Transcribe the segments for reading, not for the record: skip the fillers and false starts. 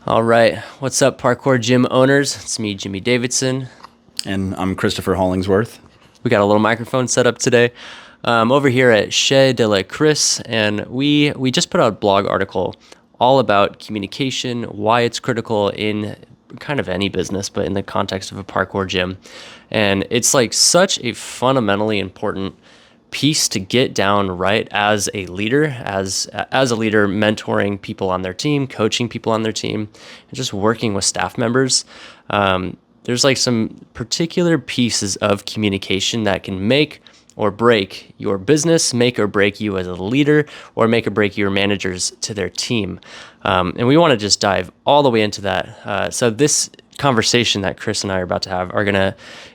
All right. What's up, parkour gym owners? It's me, Jimmy Davidson. And I'm Christopher Hollingsworth. We got a little microphone set up today over here at Chez de la Chris, and we just put out a blog article all about communication, why it's critical in kind of any business, but in the context of a parkour gym. And it's like such a fundamentally important piece to get down right as a leader, as a leader mentoring people on their team, coaching people on their team, and just working with staff members. There's like some particular pieces of communication that can make or break your business, make or break you as a leader, or make or break your managers to their team. And we want to just dive all the way into that. So this conversation that Chris and I are about to have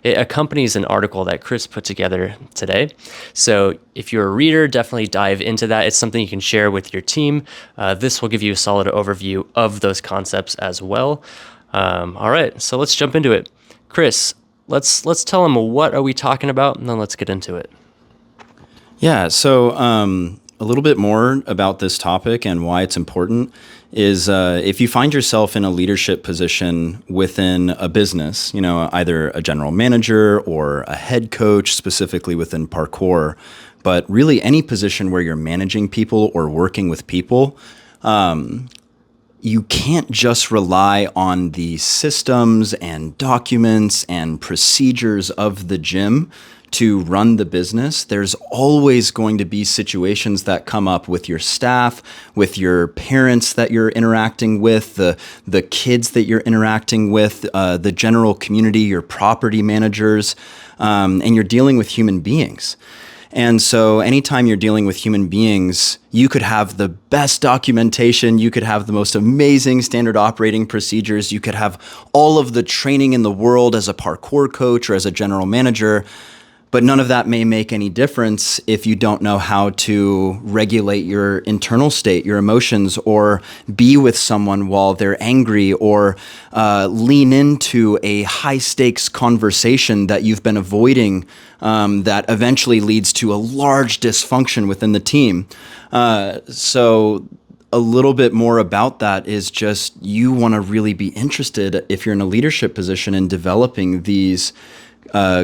it accompanies an article that Chris put together today. So if you're a reader, definitely dive into that. It's something you can share with your team. This will give you a solid overview of those concepts as well. All right, so let's jump into it. Chris, let's tell them what are we talking about, and then let's get into it. Yeah, so a little bit more about this topic and why it's important is if you find yourself in a leadership position within a business, either a general manager or a head coach, specifically within parkour, but really any position where you're managing people or working with people, you can't just rely on the systems and documents and procedures of the gym to run the business. There's always going to be situations that come up with your staff, with your parents that you're interacting with, the kids that you're interacting with, the general community, your property managers, and you're dealing with human beings. And so anytime you're dealing with human beings, you could have the best documentation, you could have the most amazing standard operating procedures, you could have all of the training in the world as a parkour coach or as a general manager, but none of that may make any difference if you don't know how to regulate your internal state, your emotions, or be with someone while they're angry, or lean into a high-stakes conversation that you've been avoiding that eventually leads to a large dysfunction within the team. So a little bit more about that is just you want to really be interested, if you're in a leadership position, in developing these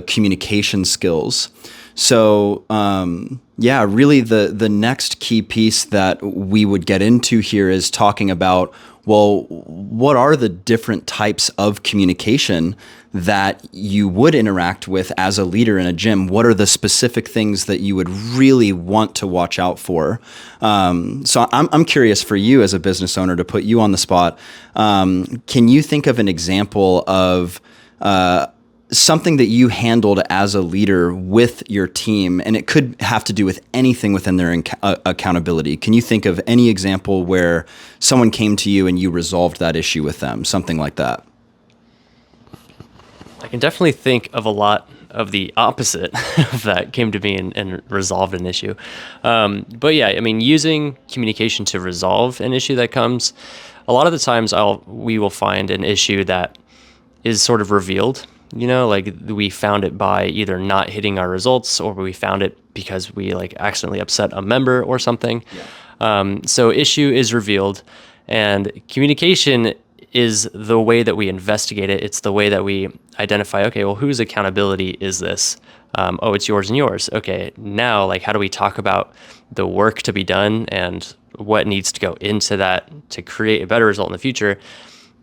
communication skills. So, really the next key piece that we would get into here is talking about, well, what are the different types of communication that you would interact with as a leader in a gym? What are the specific things that you would really want to watch out for? So I'm curious for you as a business owner, to put you on the spot. Can you think of an example of something that you handled as a leader with your team, and it could have to do with anything within their accountability? Can you think of any example where someone came to you and you resolved that issue with them, something like that? I can definitely think of a lot of the opposite of that came to me and resolved an issue. But yeah, I mean, using communication to resolve an issue that comes, a lot of the times we will find an issue that is sort of revealed. Like we found it by either not hitting our results, or we found it because we like accidentally upset a member or something. Yeah. So issue is revealed, and communication is the way that we investigate it. It's the way that we identify, okay, well, whose accountability is this? It's yours and yours. Okay, now like how do we talk about the work to be done and what needs to go into that to create a better result in the future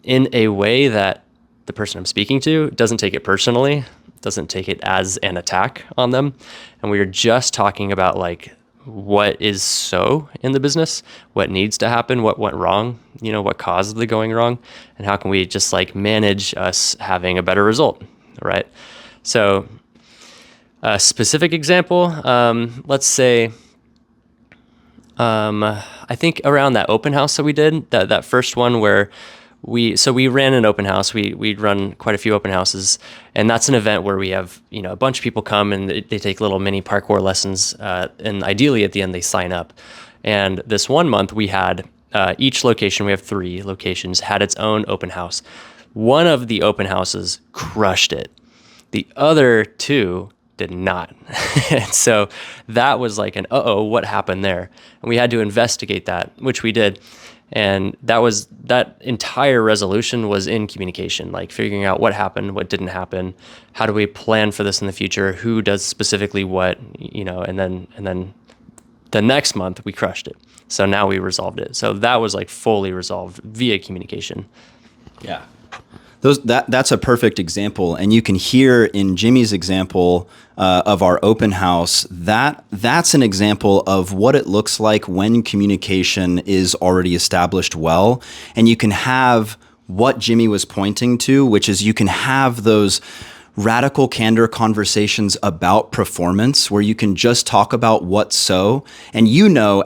in a way that the person I'm speaking to doesn't take it personally, doesn't take it as an attack on them. And we are just talking about like what is so in the business, what needs to happen, what went wrong, what caused the going wrong, and how can we just like manage us having a better result, right? So a specific example, let's say, I think around that open house that we did, that first one where we ran an open house. We'd run quite a few open houses, and that's an event where we have a bunch of people come and they take little mini parkour lessons, and ideally at the end they sign up. And this one month we had each location, we have 3 locations, had its own open house. One of the open houses crushed it. The other 2 did not. And so that was like an, uh-oh, what happened there? And we had to investigate that, which we did. And that entire resolution was in communication, like figuring out what happened, what didn't happen, how do we plan for this in the future, who does specifically what, and then the next month we crushed it. So now we resolved it. So that was like fully resolved via communication. Yeah. That's a perfect example, and you can hear in Jimmy's example of our open house that's an example of what it looks like when communication is already established well, and you can have what Jimmy was pointing to, which is you can have those radical candor conversations about performance where you can just talk about what's so, and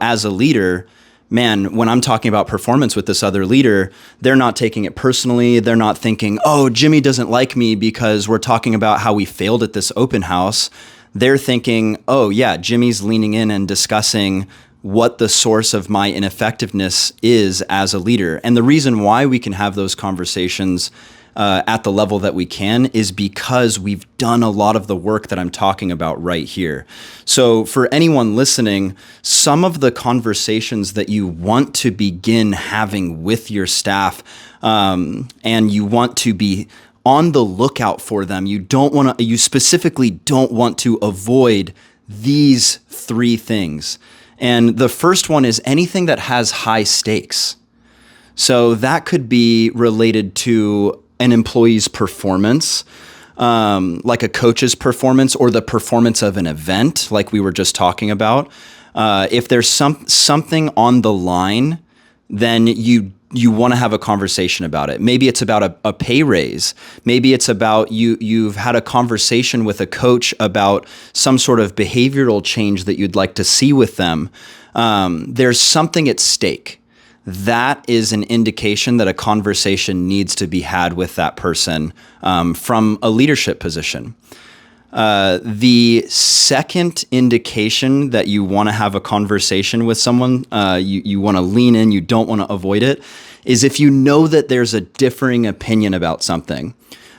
as a leader, man, when I'm talking about performance with this other leader, they're not taking it personally. They're not thinking, oh, Jimmy doesn't like me because we're talking about how we failed at this open house. They're thinking, oh, yeah, Jimmy's leaning in and discussing what the source of my ineffectiveness is as a leader. And the reason why we can have those conversations at the level that we can is because we've done a lot of the work that I'm talking about right here. So for anyone listening, some of the conversations that you want to begin having with your staff, and you want to be on the lookout for them, you specifically don't want to avoid these three things. And the first one is anything that has high stakes. So that could be related to an employee's performance, like a coach's performance or the performance of an event, like we were just talking about. If there's something on the line, then you want to have a conversation about it. Maybe it's about a pay raise. Maybe it's about you've had a conversation with a coach about some sort of behavioral change that you'd like to see with them. There's something at stake. That is an indication that a conversation needs to be had with that person from a leadership position. The second indication that you want to have a conversation with someone, you want to lean in, you don't want to avoid it, is if you know that there's a differing opinion about something.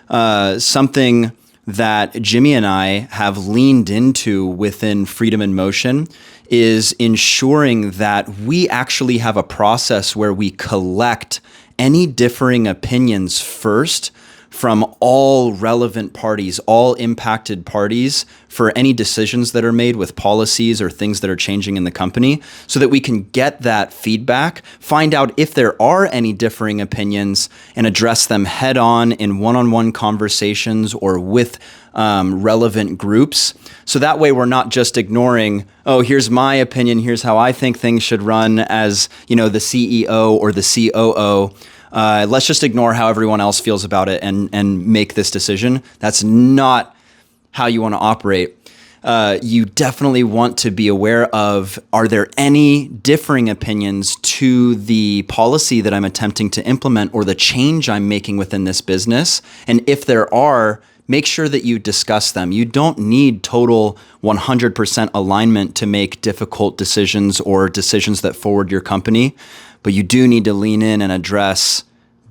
Something that Jimmy and I have leaned into within Freedom in Motion is ensuring that we actually have a process where we collect any differing opinions first from all relevant parties, all impacted parties for any decisions that are made with policies or things that are changing in the company, so that we can get that feedback, find out if there are any differing opinions, and address them head on in one-on-one conversations or with relevant groups. So that way we're not just ignoring, oh, here's my opinion, here's how I think things should run as, the CEO or the COO. Let's just ignore how everyone else feels about it and make this decision. That's not how you want to operate. You definitely want to be aware of, are there any differing opinions to the policy that I'm attempting to implement or the change I'm making within this business? And if there are, make sure that you discuss them. You don't need total 100% alignment to make difficult decisions or decisions that forward your company, but you do need to lean in and address,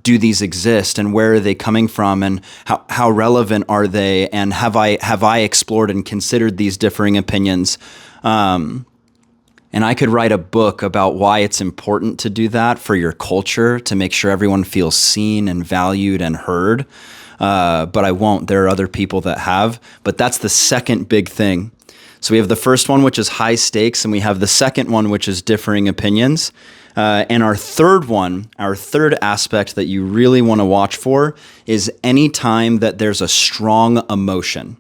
do these exist and where are they coming from and how relevant are they, and have I explored and considered these differing opinions? And I could write a book about why it's important to do that for your culture, to make sure everyone feels seen and valued and heard. But I won't. There are other people that have. But that's the second big thing. So we have the first one, which is high stakes, and we have the second one, which is differing opinions. And our third aspect that you really want to watch for is any time that there's a strong emotion.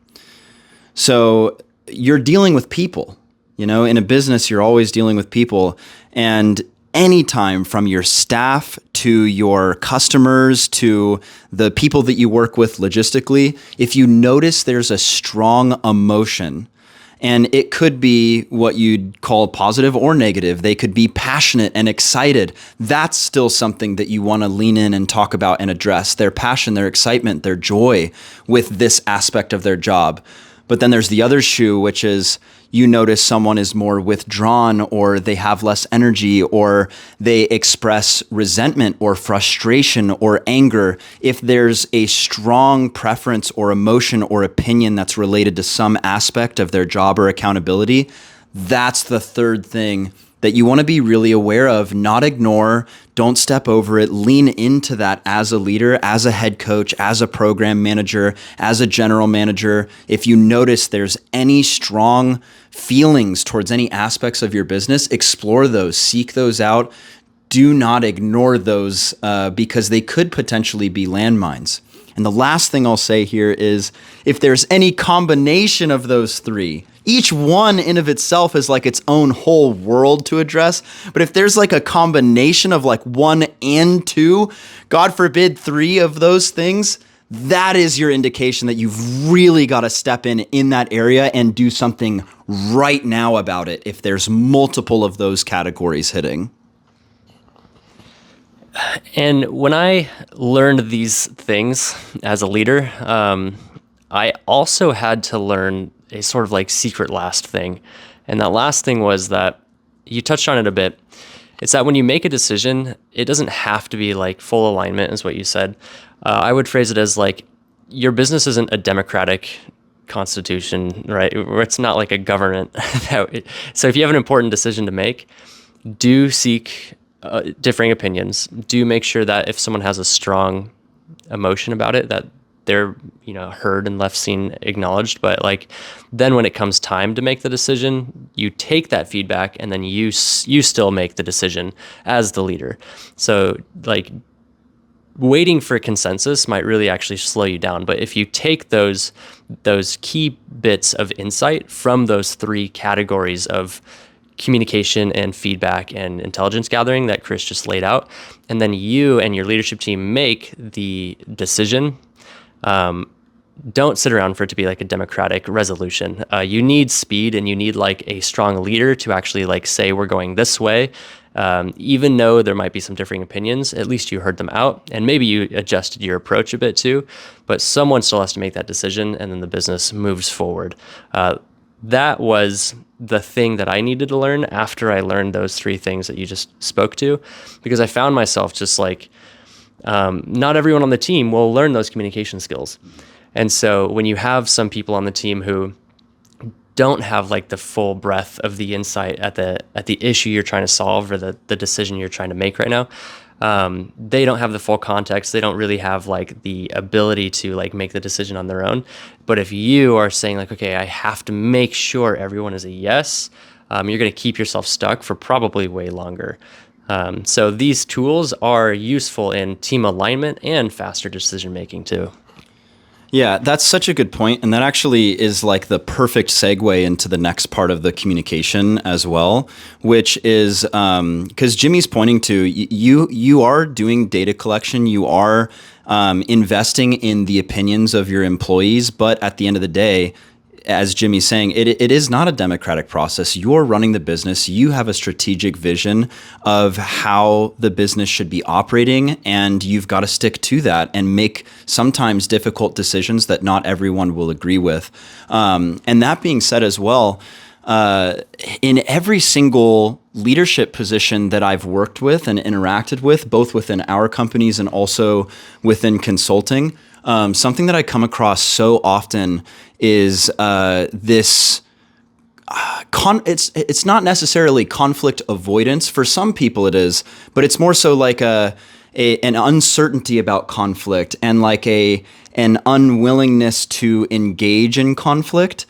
So you're dealing with people. In a business, you're always dealing with people. And anytime from your staff to your customers to the people that you work with logistically, if you notice there's a strong emotion, and it could be what you'd call positive or negative. They could be passionate and excited. That's still something that you want to lean in and talk about and address. Their passion, their excitement, their joy with this aspect of their job. But then there's the other shoe, which is you notice someone is more withdrawn, or they have less energy, or they express resentment or frustration or anger, if there's a strong preference or emotion or opinion that's related to some aspect of their job or accountability, that's the third thing that you want to be really aware of, not ignore, don't step over it, lean into that as a leader, as a head coach, as a program manager, as a general manager. If you notice there's any strong feelings towards any aspects of your business, explore those, seek those out. Do not ignore those because they could potentially be landmines. And the last thing I'll say here is, if there's any combination of those three, each one in of itself is like its own whole world to address. But if there's like a combination of like 1 and 2, God forbid 3 of those things, that is your indication that you've really got to step in that area and do something right now about it if there's multiple of those categories hitting. And when I learned these things as a leader, I also had to learn a sort of like secret last thing. And that last thing was that you touched on it a bit. It's that when you make a decision, it doesn't have to be like full alignment, is what you said. I would phrase it as like, your business isn't a democratic constitution, right? Where it's not like a government. So if you have an important decision to make, do seek differing opinions. Do make sure that if someone has a strong emotion about it, that they're, heard and left, seen, acknowledged. But like, then when it comes time to make the decision, you take that feedback and then you still make the decision as the leader. So like, waiting for consensus might really actually slow you down. But if you take those key bits of insight from those 3 categories of communication and feedback and intelligence gathering that Chris just laid out, and then you and your leadership team make the decision, don't sit around for it to be like a democratic resolution. You need speed, and you need like a strong leader to actually like say, we're going this way. Even though there might be some differing opinions, at least you heard them out, and maybe you adjusted your approach a bit too, but someone still has to make that decision, and then the business moves forward. That was the thing that I needed to learn after I learned those 3 things that you just spoke to, because I found myself just like, not everyone on the team will learn those communication skills. And so when you have some people on the team who don't have like the full breadth of the insight at the issue you're trying to solve, or the decision you're trying to make right now, they don't have the full context. They don't really have like the ability to like make the decision on their own. But if you are saying like, okay, I have to make sure everyone is a yes, you're going to keep yourself stuck for probably way longer. So these tools are useful in team alignment and faster decision making too. Yeah, that's such a good point. And that actually is like the perfect segue into the next part of the communication as well, which is because Jimmy's pointing to, you are doing data collection, you are investing in the opinions of your employees, but at the end of the day, as Jimmy's saying, it is not a democratic process. You're running the business. You have a strategic vision of how the business should be operating, and you've got to stick to that and make sometimes difficult decisions that not everyone will agree with. And that being said as well, in every single leadership position that I've worked with and interacted with, both within our companies and also within consulting, something that I come across so often is this. It's not necessarily conflict avoidance. For some people it is, but it's more so like an uncertainty about conflict, and like an unwillingness to engage in conflict.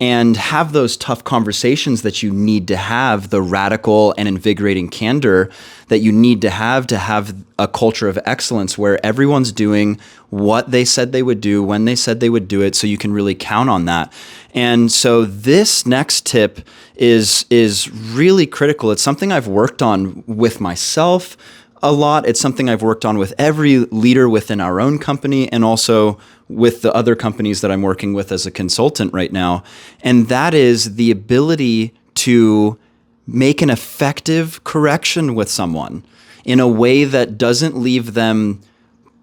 And have those tough conversations that you need to have, the radical and invigorating candor that you need to have a culture of excellence where everyone's doing what they said they would do when they said they would do it, so you can really count on that. And so this next tip is really critical. It's something I've worked on with myself a lot. It's something I've worked on with every leader within our own company, and also with the other companies that I'm working with as a consultant right now. And that is the ability to make an effective correction with someone in a way that doesn't leave them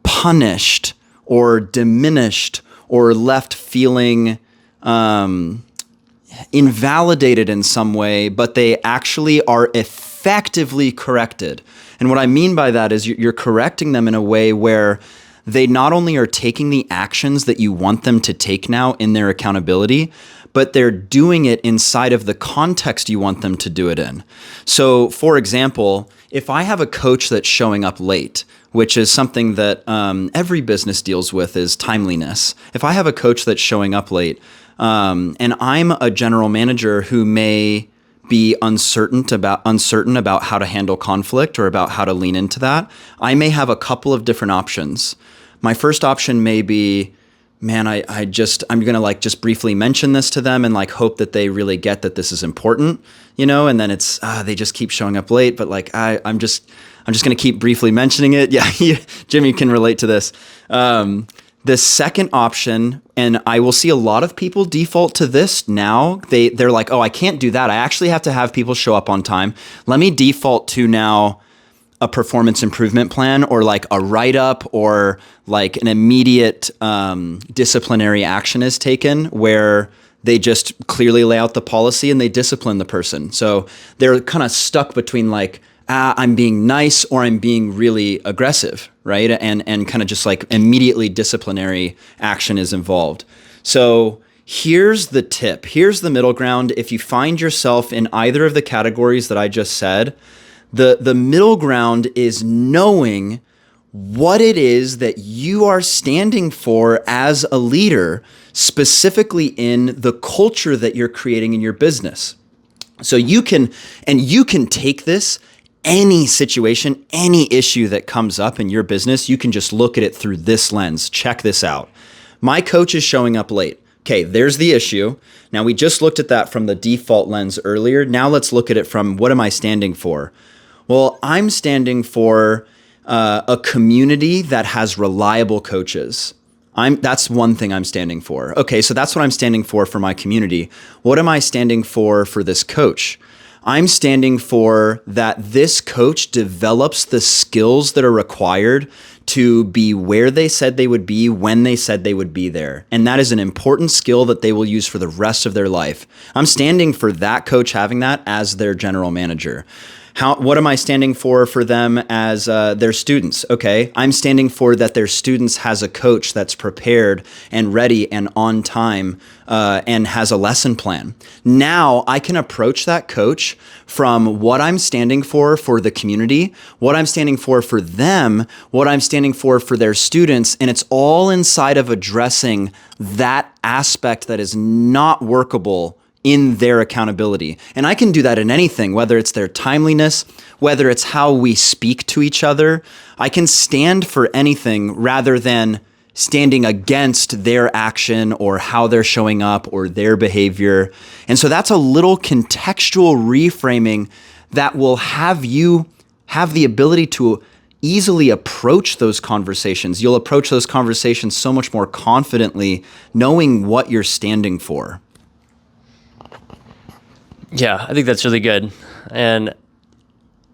punished or diminished or left feeling, invalidated in some way, but they actually are effectively corrected. And what I mean by that is you're correcting them in a way where they not only are taking the actions that you want them to take now in their accountability, but they're doing it inside of the context you want them to do it in. So, for example, if I have a coach that's showing up late, which is something that every business deals with, is timeliness. If I have a coach that's showing up late, and I'm a general manager who may be uncertain about how to handle conflict or about how to lean into that, I may have a couple of different options. My first option may be, man, I'm going to like just briefly mention this to them and like hope that they really get that this is important, and then it's, they just keep showing up late, but like, I'm just going to keep briefly mentioning it. Yeah. Jimmy can relate to this. The second option, and I will see a lot of people default to this now. They're like, oh, I can't do that. I actually have to have people show up on time. Let me default to now a performance improvement plan, or like a write-up, or like an immediate disciplinary action is taken where they just clearly lay out the policy and they discipline the person. So they're kind of stuck between like, I'm being nice or I'm being really aggressive, right? And kind of just like immediately disciplinary action is involved. So here's the tip. Here's the middle ground. If you find yourself in either of the categories that I just said, the middle ground is knowing what it is that you are standing for as a leader, specifically in the culture that you're creating in your business. So you can take this, any situation, any issue that comes up in your business, you can just look at it through this lens. Check this out. My coach is showing up late. Okay, there's the issue. Now, we just looked at that from the default lens earlier. Now let's look at it from, what am I standing for? Well, I'm standing for a community that has reliable coaches. That's one thing I'm standing for. Okay, so that's what I'm standing for my community. What am I standing for this coach? I'm standing for that this coach develops the skills that are required to be where they said they would be when they said they would be there. And that is an important skill that they will use for the rest of their life. I'm standing for that coach having that as their general manager. What am I standing for them as their students? Okay, I'm standing for that their students has a coach that's prepared and ready and on time and has a lesson plan. Now I can approach that coach from what I'm standing for the community, what I'm standing for them, what I'm standing for their students, and it's all inside of addressing that aspect that is not workable in their accountability. And I can do that in anything, whether it's their timeliness, whether it's how we speak to each other. I can stand for anything rather than standing against their action or how they're showing up or their behavior. And so that's a little contextual reframing that will have you have the ability to easily approach those conversations. You'll approach those conversations so much more confidently, knowing what you're standing for. Yeah, I think that's really good. And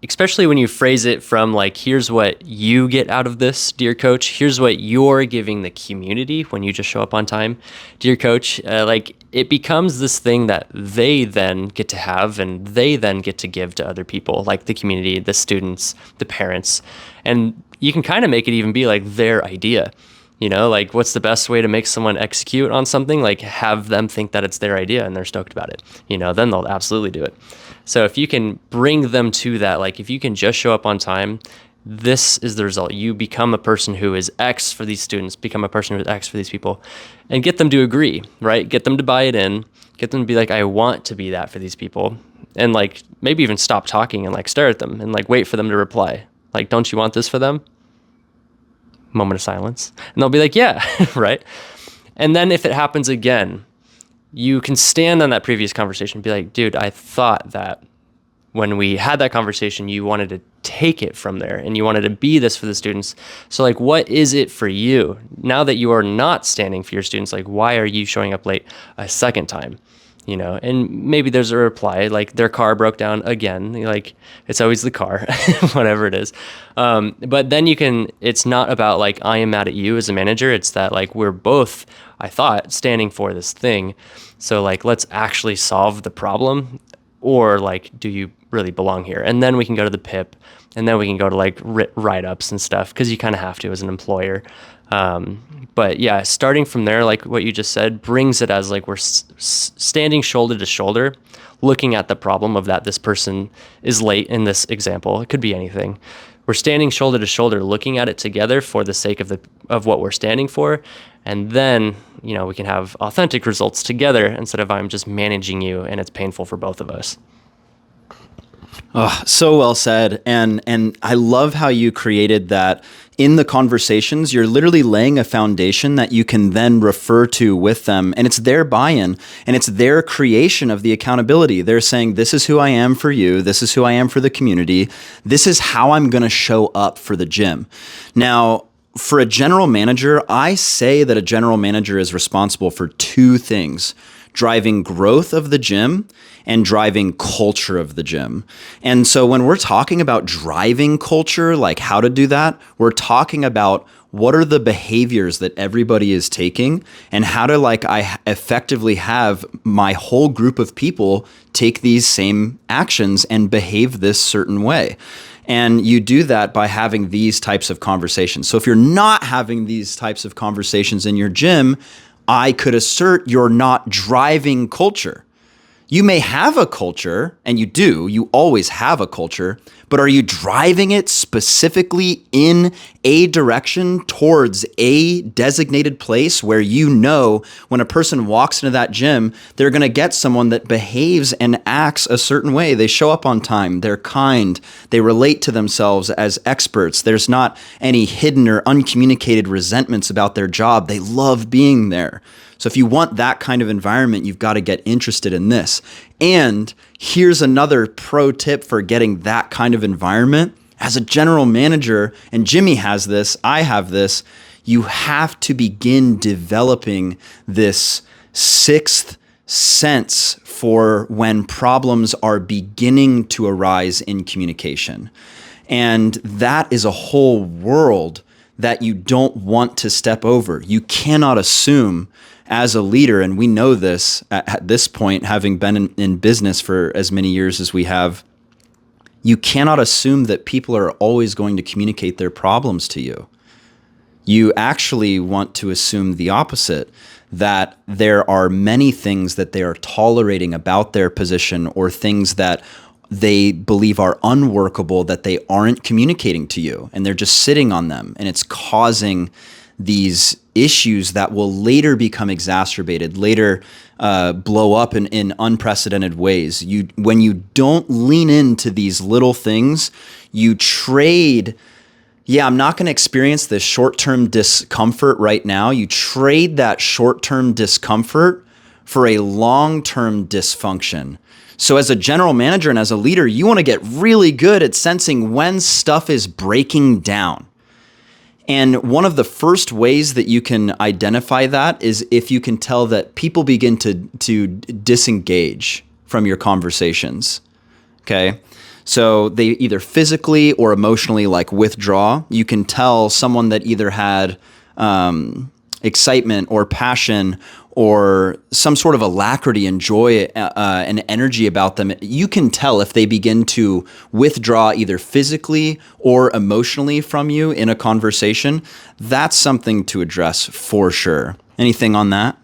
especially when you phrase it from like, here's what you get out of this, dear coach. Here's what you're giving the community when you just show up on time, dear coach. Like it becomes this thing that they then get to have and they then get to give to other people, like the community, the students, the parents. And you can kind of make it even be like their idea. Like what's the best way to make someone execute on something? Like have them think that it's their idea and they're stoked about it. Then they'll absolutely do it. So if you can bring them to that, like if you can just show up on time, this is the result. You become a person who is X for these students, become a person who is X for these people, and get them to agree, right? Get them to buy it in, get them to be like, I want to be that for these people. And like maybe even stop talking and like stare at them and like wait for them to reply. Like, don't you want this for them? Moment of silence. And they'll be like, yeah, right? And then if it happens again, you can stand on that previous conversation and be like, dude, I thought that when we had that conversation, you wanted to take it from there and you wanted to be this for the students. So like, what is it for you? Now that you are not standing for your students, like, why are you showing up late a second time? and maybe there's a reply like their car broke down again. Like it's always the car, whatever it is. But then it's not about like, I am mad at you as a manager. It's that like, we're both, I thought, standing for this thing. So like, let's actually solve the problem, or like, do you really belong here? And then we can go to the PIP, and then we can go to like write-ups and stuff, because you kind of have to as an employer. But yeah, starting from there, like what you just said, brings it as like we're standing shoulder to shoulder, looking at the problem of that this person is late in this example. It could be anything. We're standing shoulder to shoulder, looking at it together for the sake of what we're standing for. And then, we can have authentic results together, instead of I'm just managing you and it's painful for both of us. Oh, so well said. And I love how you created that in the conversations. You're literally laying a foundation that you can then refer to with them. And it's their buy-in, and it's their creation of the accountability. They're saying, this is who I am for you. This is who I am for the community. This is how I'm going to show up for the gym. Now, for a general manager, I say that a general manager is responsible for two things: driving growth of the gym and driving culture of the gym. And so when we're talking about driving culture, like how to do that, we're talking about what are the behaviors that everybody is taking, and how to I effectively have my whole group of people take these same actions and behave this certain way. And you do that by having these types of conversations. So if you're not having these types of conversations in your gym, I could assert you're not driving culture. You may have a culture, and you always have a culture, but are you driving it specifically in a direction towards a designated place where when a person walks into that gym, they're going to get someone that behaves and acts a certain way. They show up on time, they're kind, they relate to themselves as experts. There's not any hidden or uncommunicated resentments about their job. They love being there. So if you want that kind of environment, you've got to get interested in this. And here's another pro tip for getting that kind of environment. As a general manager, and Jimmy has this, I have this, you have to begin developing this sixth sense for when problems are beginning to arise in communication. And that is a whole world that you don't want to step over. You cannot assume as a leader, and we know this at this point, having been in business for as many years as we have, you cannot assume that people are always going to communicate their problems to you. You actually want to assume the opposite, that there are many things that they are tolerating about their position, or things that they believe are unworkable that they aren't communicating to you, and they're just sitting on them, and it's causing these issues that will later become exacerbated, later blow up in unprecedented ways. When you don't lean into these little things, you trade, I'm not going to experience this short-term discomfort right now. You trade that short-term discomfort for a long-term dysfunction. So as a general manager and as a leader, you want to get really good at sensing when stuff is breaking down. And one of the first ways that you can identify that is if you can tell that people begin to disengage from your conversations. Okay? So they either physically or emotionally withdraw. You can tell someone that either had excitement or passion or some sort of alacrity and joy and energy about them. You can tell if they begin to withdraw either physically or emotionally from you in a conversation. That's something to address for sure. Anything on that?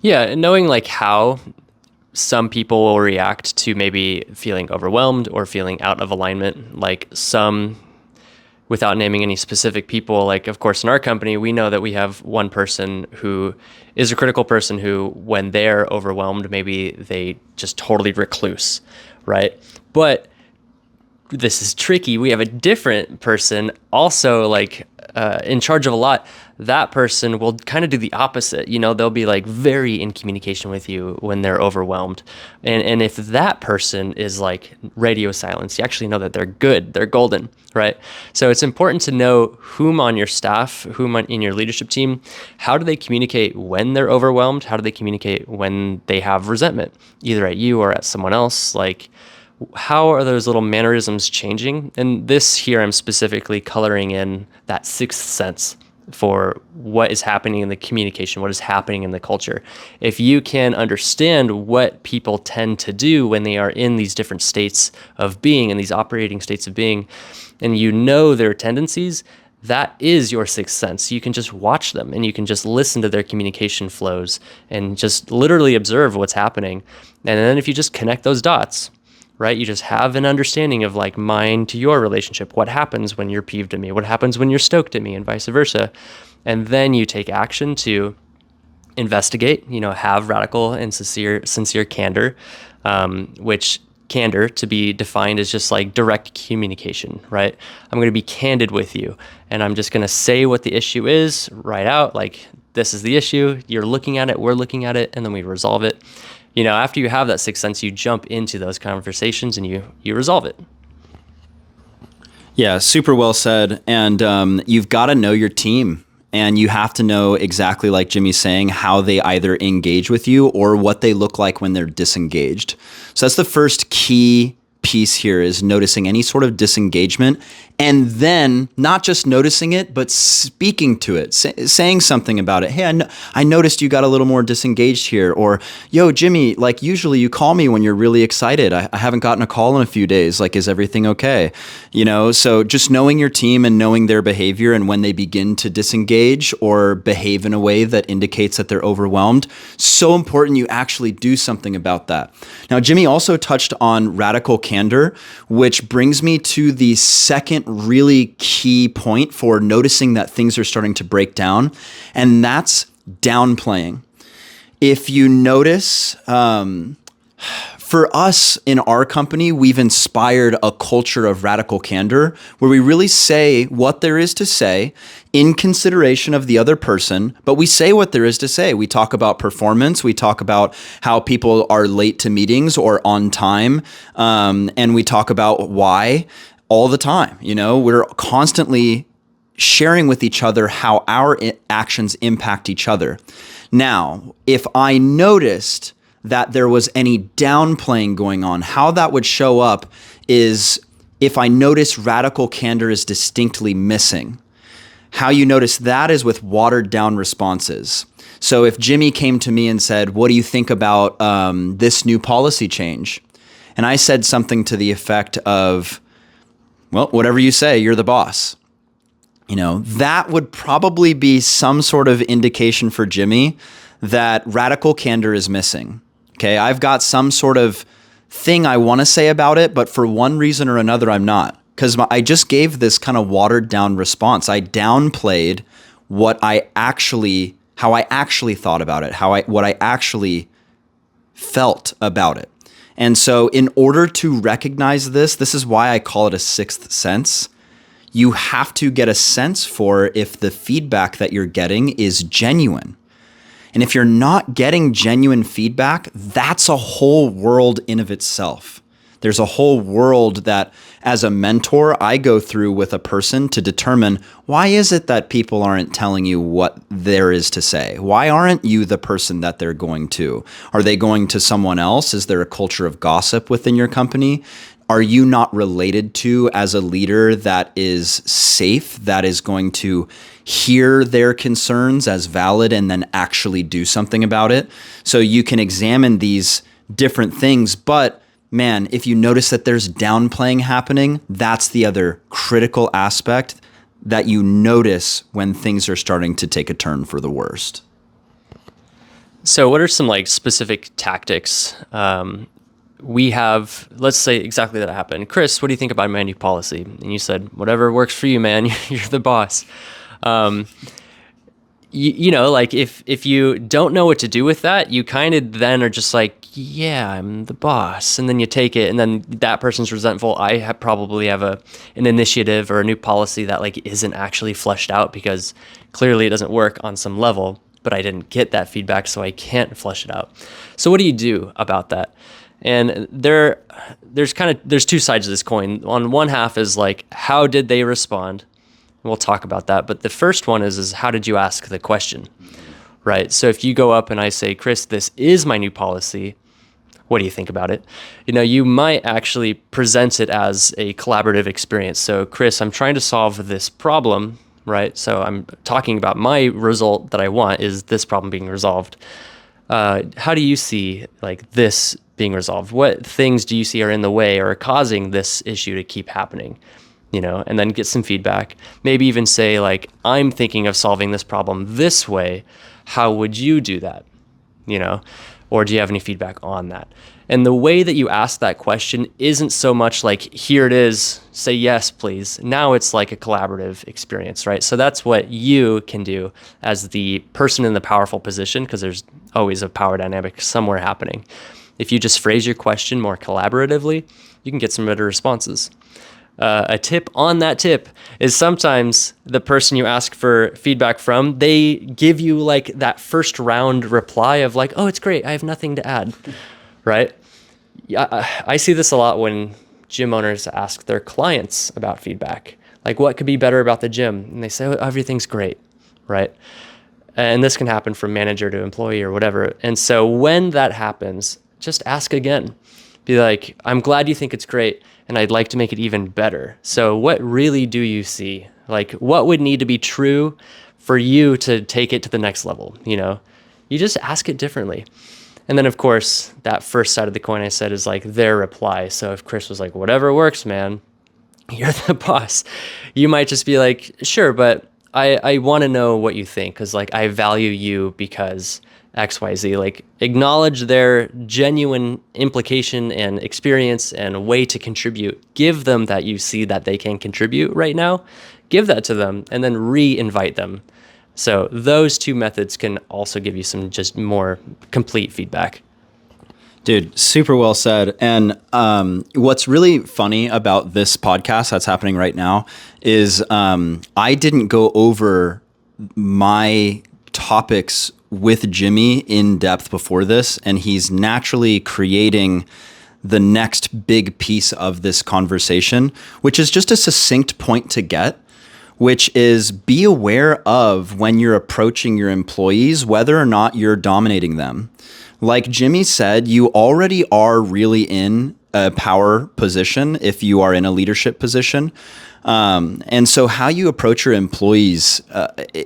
Yeah, knowing how some people will react to maybe feeling overwhelmed or feeling out of alignment, without naming any specific people, of course, in our company, we know that we have one person who is a critical person who, when they're overwhelmed, maybe they just totally recluse, right? But this is tricky. We have a different person also in charge of a lot, that person will kind of do the opposite. They'll be like very in communication with you when they're overwhelmed. And if that person is like radio silence, you actually know that they're good, they're golden, right? So it's important to know whom on your staff, in your leadership team, how do they communicate when they're overwhelmed? How do they communicate when they have resentment, either at you or at someone else? Like, how are those little mannerisms changing? And this here, I'm specifically coloring in that sixth sense for what is happening in the communication, what is happening in the culture. If you can understand what people tend to do when they are in these different states of being, in these operating states of being, and you know their tendencies, that is your sixth sense. You can just watch them and you can just listen to their communication flows and just literally observe what's happening. And then if you just connect those dots, right? You just have an understanding of like mine to your relationship. What happens when you're peeved at me? What happens when you're stoked at me, and vice versa? And then you take action to investigate, have radical and sincere candor, which candor to be defined as just like direct communication, right? I'm going to be candid with you and I'm just going to say what the issue is right out. Like, this is the issue. You're looking at it. We're looking at it. And then we resolve it. After you have that sixth sense, you jump into those conversations and you resolve it. Yeah, super well said. And you've got to know your team, and you have to know exactly, like Jimmy's saying, how they either engage with you or what they look like when they're disengaged. So that's the first key piece here, is noticing any sort of disengagement, and then not just noticing it, but speaking to it, saying something about it. Hey, I noticed you got a little more disengaged here. Or, yo, Jimmy, like usually you call me when you're really excited. I haven't gotten a call in a few days. Like, is everything okay? So just knowing your team and knowing their behavior and when they begin to disengage or behave in a way that indicates that they're overwhelmed, so important you actually do something about that. Now, Jimmy also touched on radical candor, which brings me to the second really key point for noticing that things are starting to break down, and that's downplaying. If you notice, for us in our company, we've inspired a culture of radical candor where we really say what there is to say in consideration of the other person, but we say what there is to say. We talk about performance. We talk about how people are late to meetings or on time, and we talk about why all the time. We're constantly sharing with each other how our actions impact each other. Now, if I noticed that there was any downplaying going on, how that would show up is if I notice radical candor is distinctly missing. How you notice that is with watered down responses. So if Jimmy came to me and said, what do you think about this new policy change? And I said something to the effect of, well, whatever you say, you're the boss. That would probably be some sort of indication for Jimmy that radical candor is missing. Okay, I've got some sort of thing I want to say about it, but for one reason or another, I'm not. Because I just gave this kind of watered down response. I downplayed how I actually thought about it, what I actually felt about it. And so in order to recognize this is why I call it a sixth sense. You have to get a sense for if the feedback that you're getting is genuine. And if you're not getting genuine feedback, that's a whole world in of itself. There's a whole world that, as a mentor, I go through with a person to determine, why is it that people aren't telling you what there is to say? Why aren't you the person that they're going to? Are they going to someone else? Is there a culture of gossip within your company? Are you not related to, as a leader, that is safe, that is going to hear their concerns as valid and then actually do something about it? So you can examine these different things, but man, if you notice that there's downplaying happening, that's the other critical aspect that you notice when things are starting to take a turn for the worst. So what are some like specific tactics we have? Let's say exactly that happened. Chris, what do you think about my new policy? And you said, whatever works for you, man. You're the boss. you know, like if you don't know what to do with that, you kind of then are just like, yeah, I'm the boss, and then you take it, and then that person's resentful. Probably have an initiative or a new policy that like isn't actually fleshed out because clearly it doesn't work on some level, but I didn't get that feedback, so I can't flesh it out. So what do you do about that? And there's two sides of this coin. On one half is like, how did they respond? We'll talk about that. But the first one is how did you ask the question, right? So if you go up and I say, Chris, this is my new policy, what do you think about it? You know, you might actually present it as a collaborative experience. So Chris, I'm trying to solve this problem, right? So I'm talking about my result that I want is this problem being resolved. How do you see like this being resolved? What things do you see are in the way or are causing this issue to keep happening? You know, and then get some feedback. Maybe even say like, I'm thinking of solving this problem this way. How would you do that? You know, or do you have any feedback on that? And the way that you ask that question isn't so much like, here it is, say yes, please. Now it's like a collaborative experience, right? So that's what you can do as the person in the powerful position, because there's always a power dynamic somewhere happening. If you just phrase your question more collaboratively, you can get some better responses. A tip on that tip is sometimes the person you ask for feedback from, they give you like that first round reply of like, oh, it's great, I have nothing to add, right? I see this a lot when gym owners ask their clients about feedback, like what could be better about the gym? And they say, oh, everything's great, right? And this can happen from manager to employee or whatever. And so when that happens, just ask again. Be like, I'm glad you think it's great, and I'd like to make it even better. So what really do you see? Like, what would need to be true for you to take it to the next level? You know, you just ask it differently. And then, of course, that first side of the coin I said is like their reply. So if Chris was like, whatever works, man, you're the boss. You might just be like, sure, but I want to know what you think because like I value you because XYZ, like acknowledge their genuine implication and experience and way to contribute. Give them that you see that they can contribute right now. Give that to them and then re-invite them. So those two methods can also give you some just more complete feedback. Dude, super well said. And what's really funny about this podcast that's happening right now is I didn't go over my topics with Jimmy in depth before this, and he's naturally creating the next big piece of this conversation, which is just a succinct point to get, which is be aware of when you're approaching your employees, whether or not you're dominating them. Like Jimmy said, you already are really in a power position if you are in a leadership position. And so how you approach your employees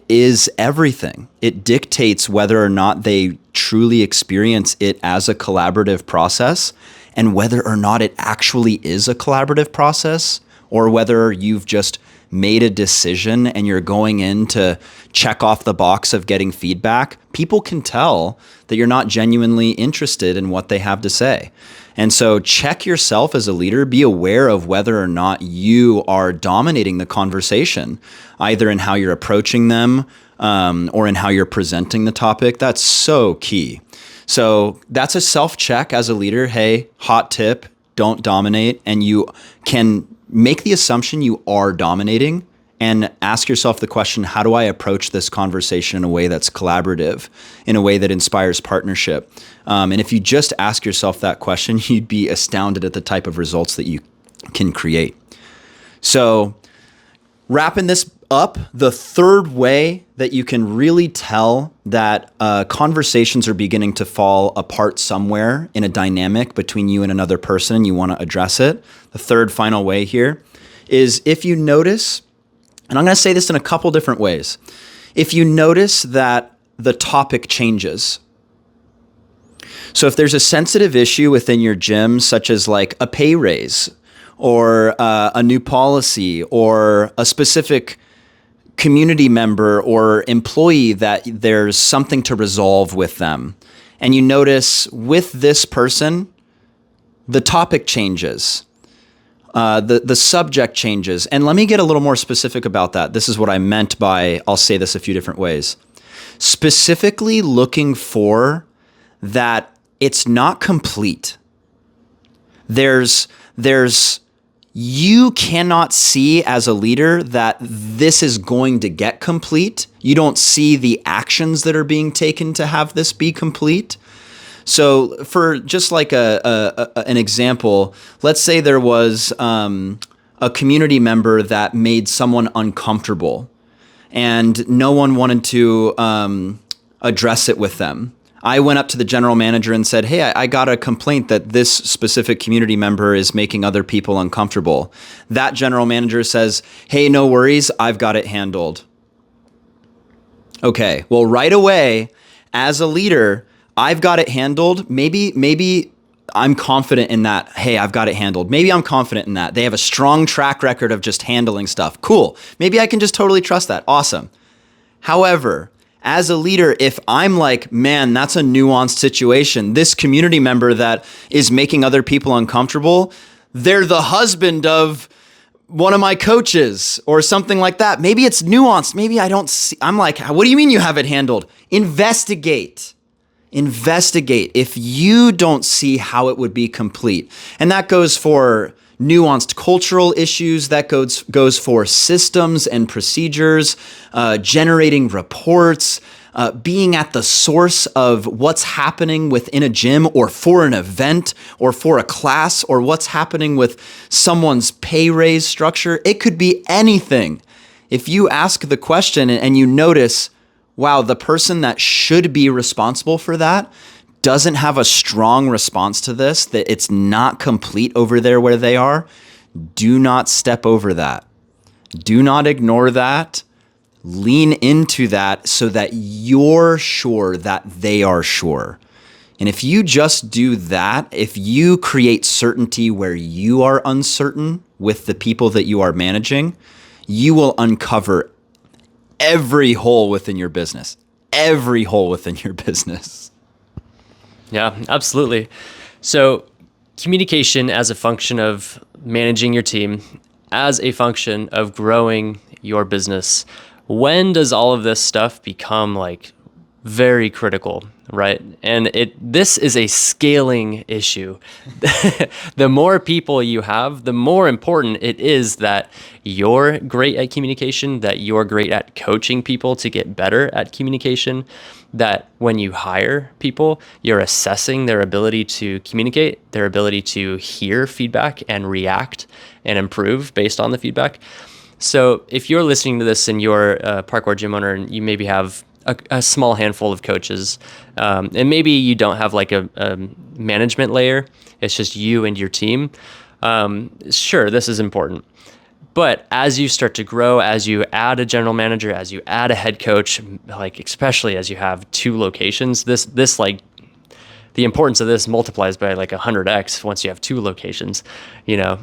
is everything. It dictates whether or not they truly experience it as a collaborative process and whether or not it actually is a collaborative process or whether you've just made a decision and you're going in to check off the box of getting feedback. People can tell that you're not genuinely interested in what they have to say. And so check yourself as a leader, be aware of whether or not you are dominating the conversation, either in how you're approaching them or in how you're presenting the topic. That's so key. So that's a self-check as a leader. Hey, hot tip, don't dominate. And you can make the assumption you are dominating and ask yourself the question, how do I approach this conversation in a way that's collaborative, in a way that inspires partnership? And if you just ask yourself that question, you'd be astounded at the type of results that you can create. So wrapping this up, the third way that you can really tell that conversations are beginning to fall apart somewhere in a dynamic between you and another person and you want to address it, the third final way here is if you notice, and I'm going to say this in a couple different ways. If you notice that the topic changes, so if there's a sensitive issue within your gym, such as like a pay raise or a new policy or a specific community member or employee that there's something to resolve with them, and you notice with this person, the topic changes. The subject changes. And let me get a little more specific about that. This is what I meant by, I'll say this a few different ways. specifically looking for that it's not complete. There's you cannot see as a leader that this is going to get complete. You don't see the actions that are being taken to have this be complete. So for just like an example, let's say there was a community member that made someone uncomfortable and no one wanted to address it with them. I went up to the general manager and said, hey, I got a complaint that this specific community member is making other people uncomfortable. That general manager says, hey, no worries, I've got it handled. Okay, well, right away, as a leader, I've got it handled. Maybe I'm confident in that. Hey, I've got it handled. Maybe I'm confident in that. They have a strong track record of just handling stuff. Cool. Maybe I can just totally trust that. Awesome. However, as a leader, if I'm like, man, that's a nuanced situation. This community member that is making other people uncomfortable, they're the husband of one of my coaches or something like that. Maybe it's nuanced. Maybe I don't see. I'm like, what do you mean you have it handled? Investigate. If you don't see how it would be complete. And that goes for nuanced cultural issues, that goes for systems and procedures, generating reports, being at the source of what's happening within a gym or for an event or for a class or what's happening with someone's pay raise structure. It could be anything. If you ask the question and you notice, wow, the person that should be responsible for that doesn't have a strong response to this, that it's not complete over there where they are, do not step over that. Do not ignore that. Lean into that so that you're sure that they are sure. And if you just do that, if you create certainty where you are uncertain with the people that you are managing, you will uncover every hole within your business. Every hole within your business. Yeah, absolutely. So communication as a function of managing your team, as a function of growing your business. When does all of this stuff become like very critical, right? And this is a scaling issue. The more people you have, the more important it is that you're great at communication, that you're great at coaching people to get better at communication, that when you hire people, you're assessing their ability to communicate, their ability to hear feedback and react and improve based on the feedback. So if you're listening to this and you're a parkour gym owner and you maybe have a small handful of coaches, and maybe you don't have like a management layer, it's just you and your team, sure, this is important. But as you start to grow, as you add a general manager, as you add a head coach, like especially as you have 2 locations, this like the importance of this multiplies by like 100x once you have 2 locations. You know,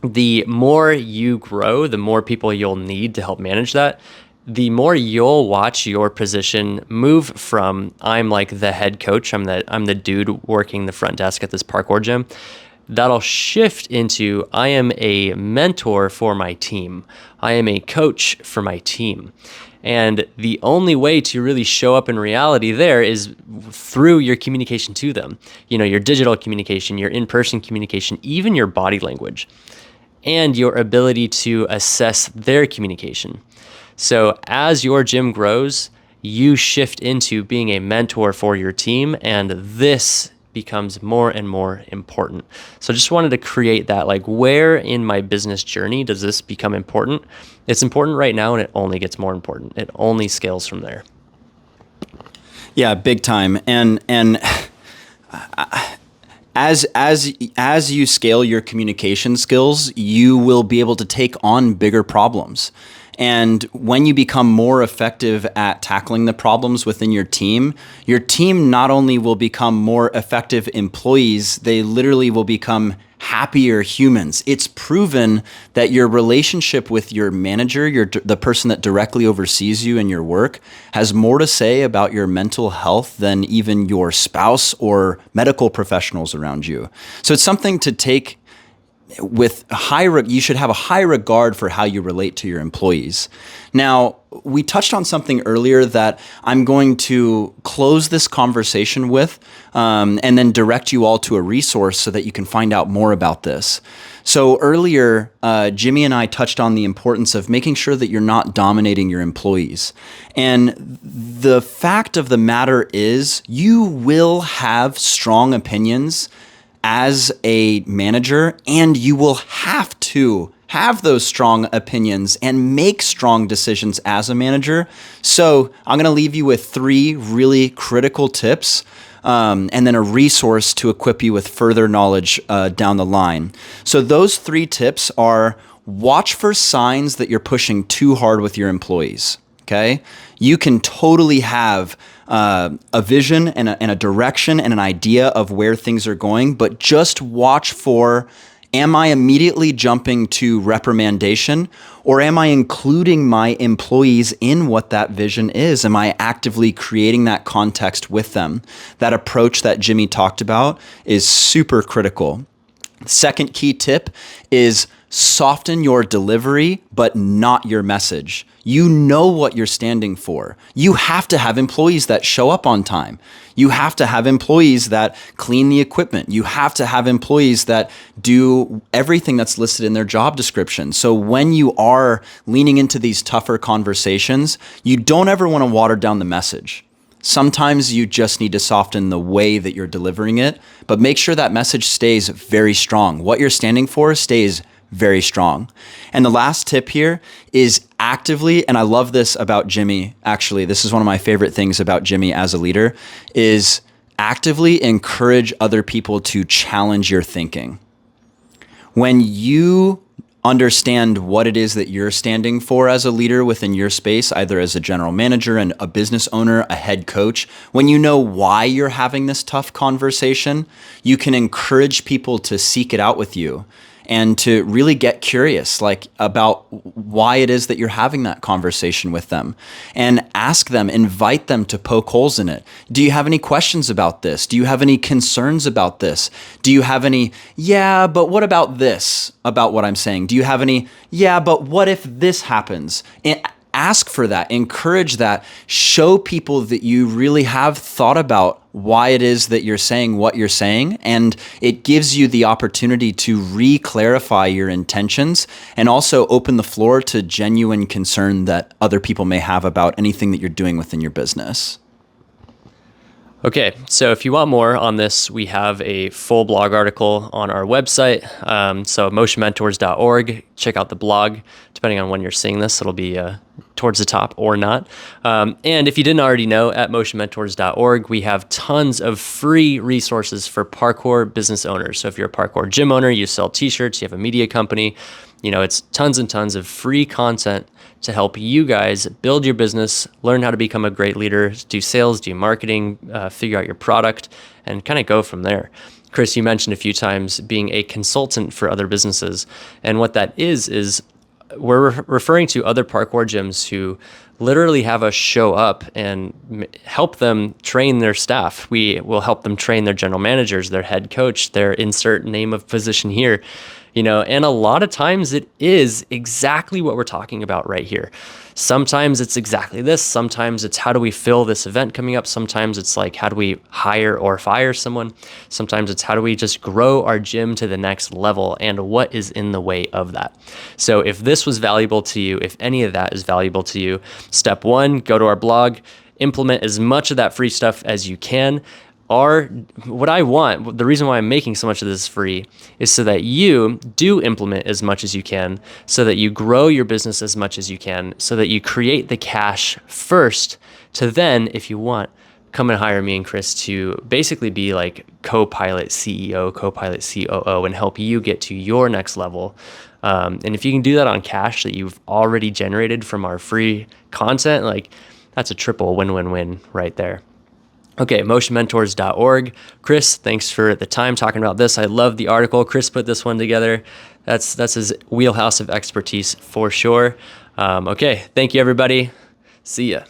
the more you grow, the more people you'll need to help manage that. The more you'll watch your position move from I'm like the head coach, I'm the dude working the front desk at this parkour gym. That'll shift into I am a mentor for my team. I am a coach for my team. And the only way to really show up in reality there is through your communication to them. You know, your digital communication, your in-person communication, even your body language, and your ability to assess their communication. So as your gym grows, you shift into being a mentor for your team, and this becomes more and more important. So just wanted to create that, like, where in my business journey does this become important? It's important right now, and it only gets more important. It only scales from there. Yeah, big time. And as you scale your communication skills, you will be able to take on bigger problems. And when you become more effective at tackling the problems within your team not only will become more effective employees, they literally will become happier humans. It's proven that your relationship with your manager, the person that directly oversees you in your work, has more to say about your mental health than even your spouse or medical professionals around you. So it's something to take you should have a high regard for how you relate to your employees. Now, we touched on something earlier that I'm going to close this conversation with, and then direct you all to a resource so that you can find out more about this. So earlier, Jimmy and I touched on the importance of making sure that you're not dominating your employees. And the fact of the matter is, you will have strong opinions as a manager, and you will have to have those strong opinions and make strong decisions as a manager. So I'm going to leave you with 3 really critical tips, and then a resource to equip you with further knowledge down the line. So those 3 tips are: watch for signs that you're pushing too hard with your employees. Okay, you can totally have a vision and a direction and an idea of where things are going, but just watch for, am I immediately jumping to reprimandation, or am I including my employees in what that vision is? Am I actively creating that context with them? That approach that Jimmy talked about is super critical. Second key tip is soften your delivery, but not your message. You know what you're standing for. You have to have employees that show up on time. You have to have employees that clean the equipment. You have to have employees that do everything that's listed in their job description. So when you are leaning into these tougher conversations, you don't ever want to water down the message. Sometimes you just need to soften the way that you're delivering it, but make sure that message stays very strong. What you're standing for stays very strong. And the last tip here is actively, and I love this about Jimmy, actually, this is one of my favorite things about Jimmy as a leader, is actively encourage other people to challenge your thinking. When you understand what it is that you're standing for as a leader within your space, either as a general manager and a business owner, a head coach, when you know why you're having this tough conversation, you can encourage people to seek it out with you and to really get curious, about why it is that you're having that conversation with them, and ask them, invite them to poke holes in it. Do you have any questions about this? Do you have any concerns about this? Do you have any, yeah, but what about this, about what I'm saying? Do you have any, yeah, but what if this happens? And ask for that, encourage that, show people that you really have thought about why it is that you're saying what you're saying, and it gives you the opportunity to re-clarify your intentions and also open the floor to genuine concern that other people may have about anything that you're doing within your business. Okay, so if you want more on this, we have a full blog article on our website. So motionmentors.org, check out the blog. Depending on when you're seeing this, it'll be towards the top or not. And if you didn't already know, at motionmentors.org, we have tons of free resources for parkour business owners. So if you're a parkour gym owner, you sell t-shirts, you have a media company, it's tons and tons of free content to help you guys build your business, learn how to become a great leader, do sales, do marketing, figure out your product, and kind of go from there. Chris, you mentioned a few times being a consultant for other businesses. And what that is we're referring to other parkour gyms who literally have us show up and help them train their staff. We will help them train their general managers, their head coach, their insert name of position here. And a lot of times it is exactly what we're talking about right here. Sometimes it's exactly this. Sometimes it's how do we fill this event coming up? Sometimes it's like, how do we hire or fire someone? Sometimes it's how do we just grow our gym to the next level, and what is in the way of that? So if this was valuable to you, if any of that is valuable to you, step 1, go to our blog, implement as much of that free stuff as you can. What I want, the reason why I'm making so much of this free is so that you do implement as much as you can, so that you grow your business as much as you can, so that you create the cash first to then, if you want, come and hire me and Chris to basically be like co-pilot CEO, co-pilot COO, and help you get to your next level. And if you can do that on cash that you've already generated from our free content, that's a triple win-win-win right there. Okay, motionmentors.org. Chris, thanks for the time talking about this. I love the article. Chris put this one together. That's his wheelhouse of expertise for sure. Okay, thank you, everybody. See ya.